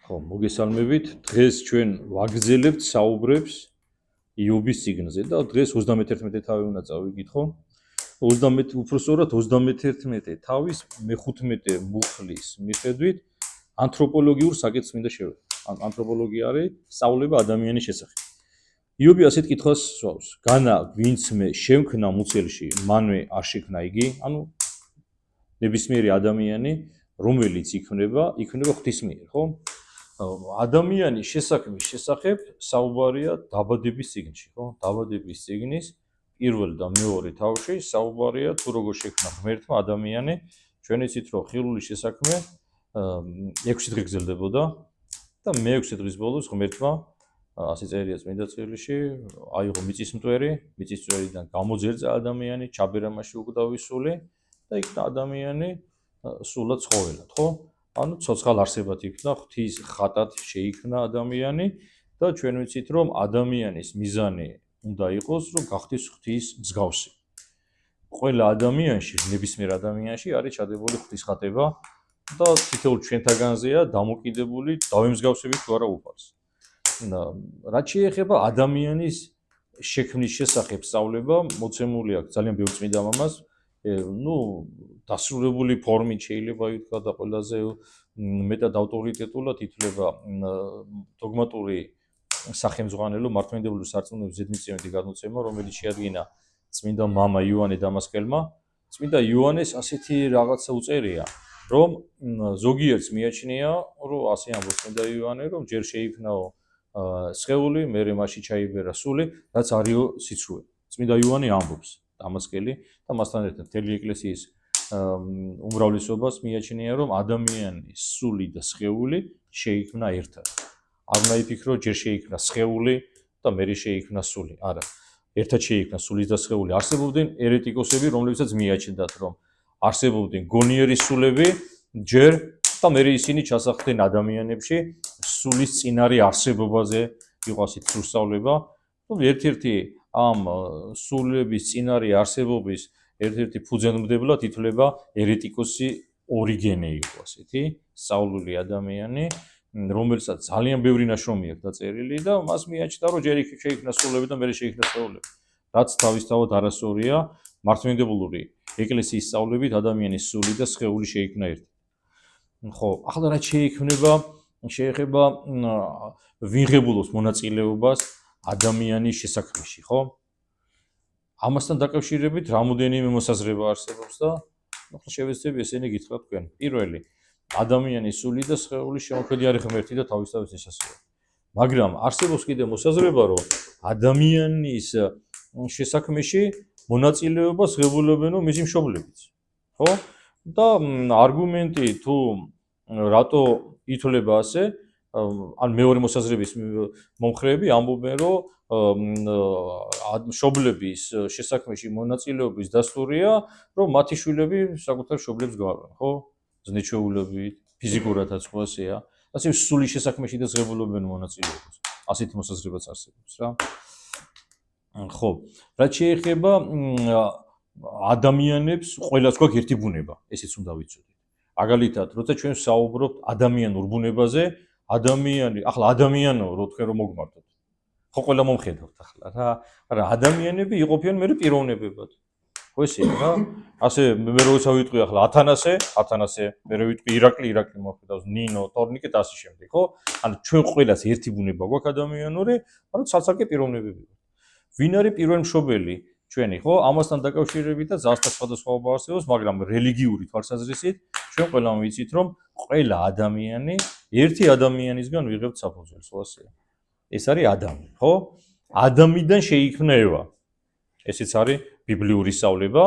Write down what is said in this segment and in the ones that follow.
ხო, მოგესალმებით. დღეს ჩვენ ვაგრძელებთ საუბრებს იობის წიგნზე და დღეს 31 თავი უნდა წავიკითხო. 30 უпростоრად 31 თავის მე-15 მუხლის მიხედვით ანთროპოლოგიურ საკითხს მინდა შევედრო. ანთროპოლოგია არის სწავლება ადამიანის შესახებ. იობი ასეთ კითხვას სვავს. განა ვინც მე შევქნა მუცელში, მანვე არ შექმნა იგი, ანუ ნებისმიერი ადამიანი, რომელიც იქნება ღვთისმიერ, ხო? ადამიანის შესაქმის შესახებ საუბარია დაბადების წიგნში, ხო? დაბადების წიგნის პირველ და მეორე თავში საუბარია თუ როგორ შექმნა ღმერთმა ადამიანი. ჩვენ იცით რომ ხილული შესაქმე 6 დღე გრძელდებოდა და მე-6 დღის ბოლოს ღმერთმა ასე წერია წმინდა წიგნში, აიღო მიწისმტვერი, მიწისმტვერიდან გამოძერწა ადამიანი, ჩაბერა მასში უკვდავი სული და იქნა ადამიანი სულად ცხოველად, ხო? ანუ ცოცხალ არსებად იქნა, ღვთის ხატად შეიქმნა ადამიანი და ჩვენ ვიცით რომ ადამიანის მიზანი უნდა იყოს რომ გახდეს ღვთის მსგავსი. ყველა ადამიანში, ნებისმიერ ადამიანში არის ჩადებული ღვთის ხატება და თითოეულ ჩვენთაგანზეა დამოკიდებული დავემსგავსებით თუ არა უფალს. რაც შეეხება ადამიანის შექმნის შესახებ სწავლება, მოცემული აქვს ძალიან ბევრი წმინდა მამას, დასრულებული ფორმით შეიძლება ითქვა და ყველაზე მეტად ავტორიტეტულად ითვლება დოგმატური სახელმძღვანელო მართლმადიდებლური სარწმუნოების ზედმიწევნითი გადმოცემა, რომელიც შეადგინა წმინდა მამა იოანე დამასკელმა. წმინდა იოანეს ასეთი რაღაცა უწერია, რომ ზოგიერთს მიაჩნია, რომ ასე ამბობს წმინდა იოანე, რომ ჯერ შეიქმნაო სხეული, მერე მასში ჩაიბერა სული, რაც არისო სიცრუე. წმინდა იოანე ამბობს დამასკელი და მასთან ერთად მთელი ეკლესიის უმრავლესობას მიაჩნია, რომ ადამიანის სული და სხეული შეიქმნა ერთად. არ უნდა იფიქრო, ჯერ შეიქმნა სხეული და მერე შეიქმნა სული. არა, ერთად შეიქმნა სული და სხეული. არსებობდნენ ერეტიკოსები, რომლებსაც მიაჩნდათ, რომ არსებობდნენ გონიერი სულები, ჯერ და მერე ისინი ჩასახდნენ ადამიანებში სულის წინარე არსებობაზე იყო ასეთი სურსავლება. ერთ-ერთი ამ სულების წინარე არსებობის ერთ-ერთი ფუძემდებლად ითვლება ერეტიკოსი ორიგენე იყო ასეთი სწავლული ადამიანი, რომელსაც ძალიან ბევრი ნაშრომი აქვს დაწერილი და მას მიაჩნდა, რომ ჯერ შეიქმნა სულები და მერე შეიქმნა სხეულები. რაც თავისთავად არასწორია, მართლმადიდებლური ეკლესიის სწავლებით ადამიანის სული და სხეული შეიქმნა ერთად. ხო, ახლა რაც შეეხება ვიღებულობს მონაწილეობას ადამიანის შესაქმნაში, ხო? ამასთან დაკავშირებით რამოდენიმე მოსაზრება არსებობს და ახლა შევეცდები ესენი გითხრათ თქვენ. პირველი, ადამიანის სული და სხეული შემოქმედი ღმერთი და თავისთავად შესაძლოა. მაგრამ არსებობს კიდე მოსაზრება, რომ ადამიანის შესაქმნაში მონაწილეობას ღებულებენ მისი მშობლებიც. ხო? და არგუმენტი თუ რატო ითვლება ასე, ან მეორე მოსაზრების მომხრეები ამბობენ, რომ მშობლების შესაქმნაში მონაწილეობის დასტურია, რომ მათი შვილები საკუთარ მშობლებს გვარონ, ხო? ზნეჩვეულებით, ფიზიკურადაც ხო ასეა. ასე სულის შესაქმნაში და ღებულებენ მონაწილეობას. ასეთი მოსაზრებაც არსებობს რა. ხო, რაც შეეხება ადამიანებს, ყველას გვაქვს ერთი ბუნება, ესეც უნდა ვიცოდეთ. მაგალითად, როცა ჩვენ საუბრობთ ადამიანურ ბუნებაზე, ახლა ადამიანო რო თქვენ რომ მოგმართოთ. ხო, ყველა მომხედავთ ახლა რა. არა, ადამიანები იყოფიან მერე პიროვნებებად. ხო ესეა რა. ასე მე როცა ვიტყვი ახლა ათანასე, მერე ვიტყვი ირაკლი მომხედავს, ნინო, ტორნიკე და ასე შემდეგ, ხო? ანუ ჩვენ ყველას ერთი ბუნება გვაქვს ადამიანური, ანუ ცალ-ცალკე პიროვნებები ვართ. ვინ არის პირველ მშობელი ჩვენი, ხო? ამასთან დაკავშირებითაც ასთა სხვადასხვაობა არსებობს, მაგრამ რელიგიური თვალსაზრისით ჩვენ ყველამ ვიცით, რომ ყველა ადამიანი ერთი ადამიანისგან ვიღებთ საფუძველს, ხო ასე? ეს არის ადამი, ხო? ადამიდან შეიქმნა ევა. ესეც არის ბიბლიური სწავლება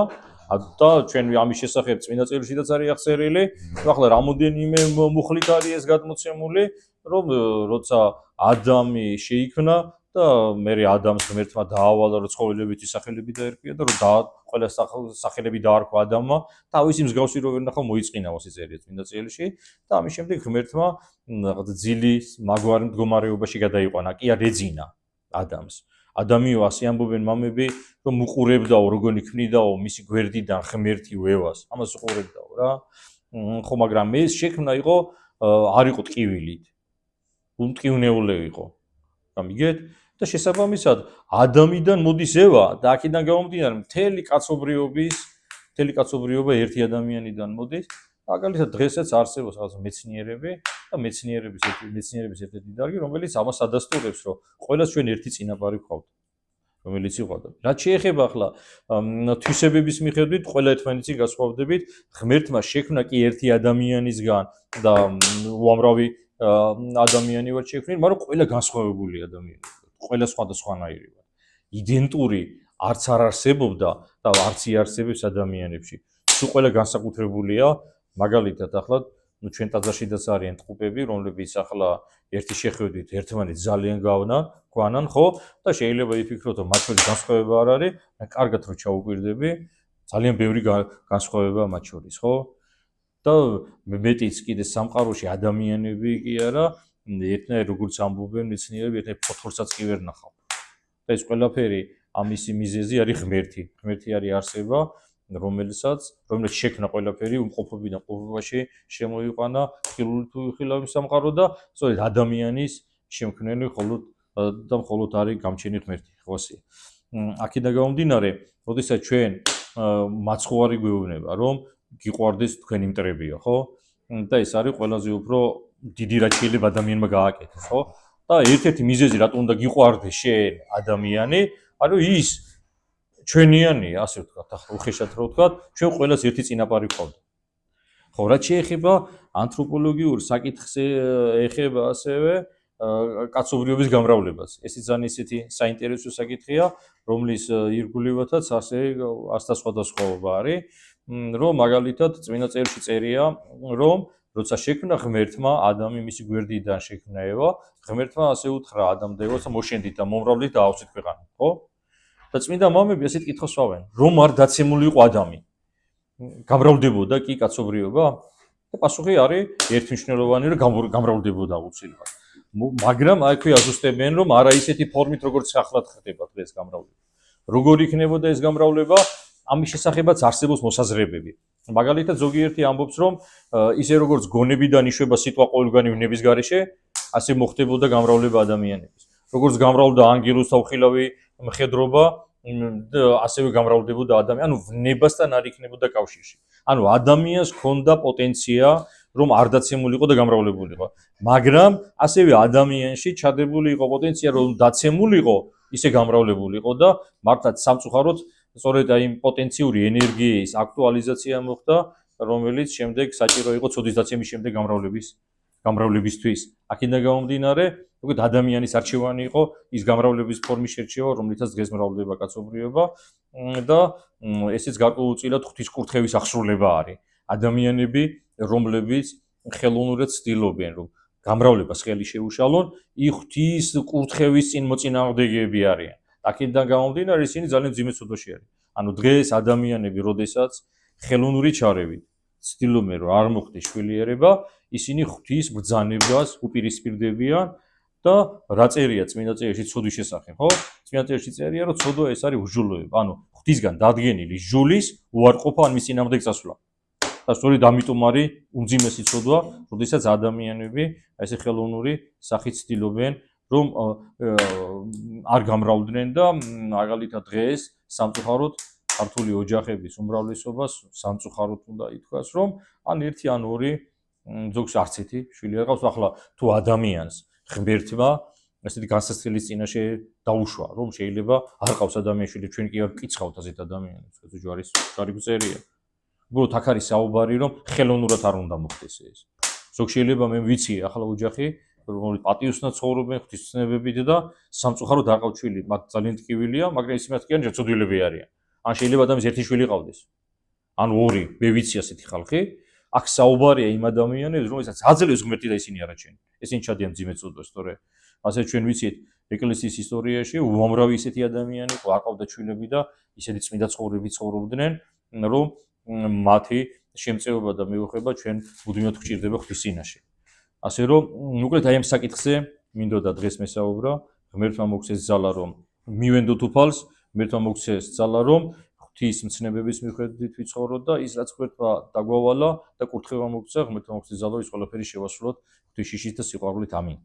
და ჩვენ ამის შესახებ წმინდა წიგნშიც არის აღწერილი. ახლა რამოდენიმე მუხლით არის ეს გადმოცემული, რომ როცა ადამი შეიქმნა და მერე ადამიანს ღმერთმა დაავალა, რომ ცხოველებითი სახელები დაერქვია და რომ ყველა სახელები დაარქვა ადამმა, თავისი მსგავსი რო ვერ ნახავ მოიწყინა ასე წერია წმინდა წიგნში და ამის შემდეგ ღმერთმა ძილის მაგვარ მდგომარეობაში გადაიყვანა, კი არ ეძინა ადამიანს. ადამიანო ასე ამბობენ მამები, რომ უყურებდაო, როგორ იქმნიდაო მისი გვერდიდან ღმერთი ვევას. ამას უყურებდაო რა. ხო, მაგრამ ეს შექმნა არ იყო ტკივილით. უმტკივნეულე იყო. გამიგეთ? და შესაბამისად ადამიანიდან მოდის ევა და აქედან გამომდინარე მთელი კაცობრიობა ერთი ადამიანიდან მოდის. მაგალითად დღესაც არსებობს რაღაც მეცნიერები და მეცნიერების ერთ-ერთი დარგი, რომელიც ამას ადასტურებს, რომ ყველას ჩვენ ერთი წინაპარი გვყავდა, რომელიც იყო. რაც შეეხება ახლა თვისებების მიხედვით, ყველა ერთმანეთში გასხვავდებით, ღმერთმა შექმნა კი ერთი ადამიანისგან და უამრავი ადამიანი ვარ შექმნილი, მაგრამ ყველა განსხვავებული ადამიანი. ყველა სხვადასხვანაირი ვარ. იდენტური არც არ არსებობდა და არც იარსებებს ადამიანებში. თუ ყველა განსაკუთრებულია, მაგალითად ახლა ჩვენ ტაძარშიდაც არიან ტყუპები, რომლებიც ახლა ერთი შეხვედრით ერთმანეთს ძალიან გვანან, ხო? და შეიძლება იფიქროთ, რომ მათ შორის განსხვავება არ არის, კარგად რო ჩაუკვირდები, ძალიან ბევრი განსხვავება მათ შორის, ხო? და მეტიც კიდე სამყაროში ადამიანები კი არა, ერთნაირ როგორც ამბობენ მეცნიერები, ერთნაირ ფოთოლსაც კი ვერ ნახავ. და ეს ყველაფერი ამისი მიზეზი არის ღმერთი. ღმერთი არის არსება, რომელიც შექმნა ყველაფერი უმყოფობიდან ყოფობაში შემოიყვანა ხილული თუ იხილავი სამყარო და სწორედ ადამიანის შემქმნელი მხოლოდ არის გამჩენი ღმერთი, ხო ასე. აქედან გამომდინარე, როდესაც ჩვენ მაცხოვარი გვეუბნება, რომ გიყვარდეს თქვენი მტრებია, ხო? და ეს არის ყველაზე უფრო დიდი რაც შეიძლება ადამიანმა გააკეთოს, ხო? და ერთ-ერთი მიზეზი რატომ უნდა გიყვარდეს შენ ადამიანი, არის ის ჩვენიანია, ასე ვთქვათ, ახლა უხეშად რო ვთქვათ, ჩვენ ყველას ერთი წინაპარი გვყავდა. ხო, რაც შეეხება ანთროპოლოგიურ საკითხს ეხება ასევე კაცობრიობის გამრავლებას. ეს ძალიან ისეთი საინტერესო საკითხია, რომლის ირგვლივათაც ასთა სხვადასხვაობა არის, რომ მაგალითად წმინდა წერილში წერია, რომ როცა შექმნა ღმერთმა ადამი მისი გვერდიდან შექმნა ევა, ღმერთმა ასე უთხრა ადამ და ევას მოშენდით და მომრავლით და ავსით ქვეყანა, ხო? და წმინდა მამები ასეთ კითხვას ვავენ, რომ არ დაცემული იყო ადამი. გამრავლდებოდა კი კაცობრიობა? და პასუხი არის ერთმნიშვნელოვანი, რომ გამრავლდებოდა აუცილებლად. მაგრამ აქვე აზუსტებენ, რომ არა ისეთი ფორმით, როგორც ახლად ხდება დღეს გამრავლება. როგორ იქნებოდა ეს გამრავლება? ამის შესახებაც არსებობს მოსაზრებები. მაგალითად ზოგიერთი ამბობს, რომ ისე როგორც გონებიდან იშვება სიტყვა ყოველგვარი ვნების გარეშე, ასე მოხდებოდა გამრავლება ადამიანების. როგორც გამრავლდა ანგელოზთა უხილავი მხედრობა, ასევე გამრავლდებოდა ადამიანი, ანუ ვნებასთან არ იქნებოდა კავშირში. ანუ ადამიანს ჰქონდა პოტენცია, რომ არ დაცემულიყო და გამრავლებულიყო. მაგრამ ასევე ადამიანში ჩადებული იყო პოტენცია, რომ დაცემულიყო, ისე გამრავლებულიყო და მართლაც სამწუხაროდ სწორედ აი იმ პოტენციური ენერგიის აქტუალიზაცია მოხდა, რომელიც შემდეგ საჭირო იყო ცოდის დაცემის შემდეგ გამრავლებისთვის. აქედან გამომდინარე, უკვე ადამიანის არჩევანი იყო ის გამრავლების ფორმის შერჩევა, რომლითაც დღეს მრავლდება კაცობრიობა და ესეც გარკვეულწილად ღვთის კურთხევის აღსრულება არის. ადამიანები, რომლებიც ხელოვნურად ცდილობენ, რომ გამრავლებას ხელი შეუშალონ, იქ ღვთის კურთხევის წინ მოწინააღმდეგეები არიან. აქედან გამომდინარე, ისინი ძალიან მძიმე ცოდვაში არიან. ანუ დღეს ადამიანები, როდესაც ხელოვნური ჩარევით ცდილობენ, რომ არ მოხდეს შვილიერება, ისინი ღვთის ბრძანებას უპირისპირდებიან და რა წერია წმინდა წერილში ცოდვის შესახებ, ხო? წმინდა წერილში წერია, რომ ცოდვა ეს არის უსჯულოება, ანუ ღვთისგან დადგენილი ჯულის უარყოფა ან მის წინააღმდეგ წასვლა. და სწორედ ამიტომ არის უმძიმესი ცოდვა, როდესაც ადამიანები ესე ხელოვნური სახით ცდილობენ, რომ არ გამრავლდნენ და მაგალითად დღეს სამწუხაროდ ქართული ოჯახების უმრავლესობას სამწუხაროდ უნდა ითქვას, რომ ან ერთი ან ორი ზოგს არც ერთი შვილი არ ყავს. ახლა თუ ადამიანს ღმერთმა ესეთი განსაცდელის წინაშე დაუშვა, რომ შეიძლება არ ყავს ადამიანს შვილი, ჩვენ კი არ ვკიცხავთ ასეთ ადამიანებს, ჯვარი გწერია. უბრალოდ აქ არის საუბარი, რომ ხელოვნურად არ უნდა მოხდეს ეს. ზოგ შეიძლება მე ვიცი ახლა ოჯახი, რომელიც პატიოსნად ცხოვრობენ ღვთისმსწნებებით და სამწუხაროდ არ ყავთ შვილი, მათ ძალიან ტკივილია, მაგრამ ისინი კი არ ჯერწოდვილები არიან. ან შეიძლება ადამიანს ერთი შვილი ყავდეს. ან ორი, მე ვიცი ასეთი ხალხი. აქ საუბარია იმ ადამიანებს, რომელსაც აძლევს ღმერთი და ისინი არაჩვენი. ესენი ჩადიან მძიმე ცოდვას, თორე ასე ჩვენ ვიცით ეკლესიის ისტორიაში უამრავი ისეთი ადამიანი იყო, არ ყავდა შვილები და ისეთი წმინდა ცხოვრებით ცხოვრობდნენ, რომ მათი შემწეობა და მეუღლება ჩვენ მუდმივად გვჭირდება ღვთის წინაშე. ასე რომ უკლედ აი ამ საკითხზე მინდოდა დღეს მესაუბრა, ღმერთმა მოგცეს ძალა, რომ მივენდოთ უფალს, ღმერთმა მოგცეს ძალა, რომ ღვთის მცნებების მიხედვით ვიცხოვროთ და ის რაც ღმერთმა დაგვავალა და კურთხევა მოგცა, ღმერთმა მოგცეს ძალა, ის ყველაფერი შევასრულოთ ღვთის შიშით და სიყვარულით. ამინ.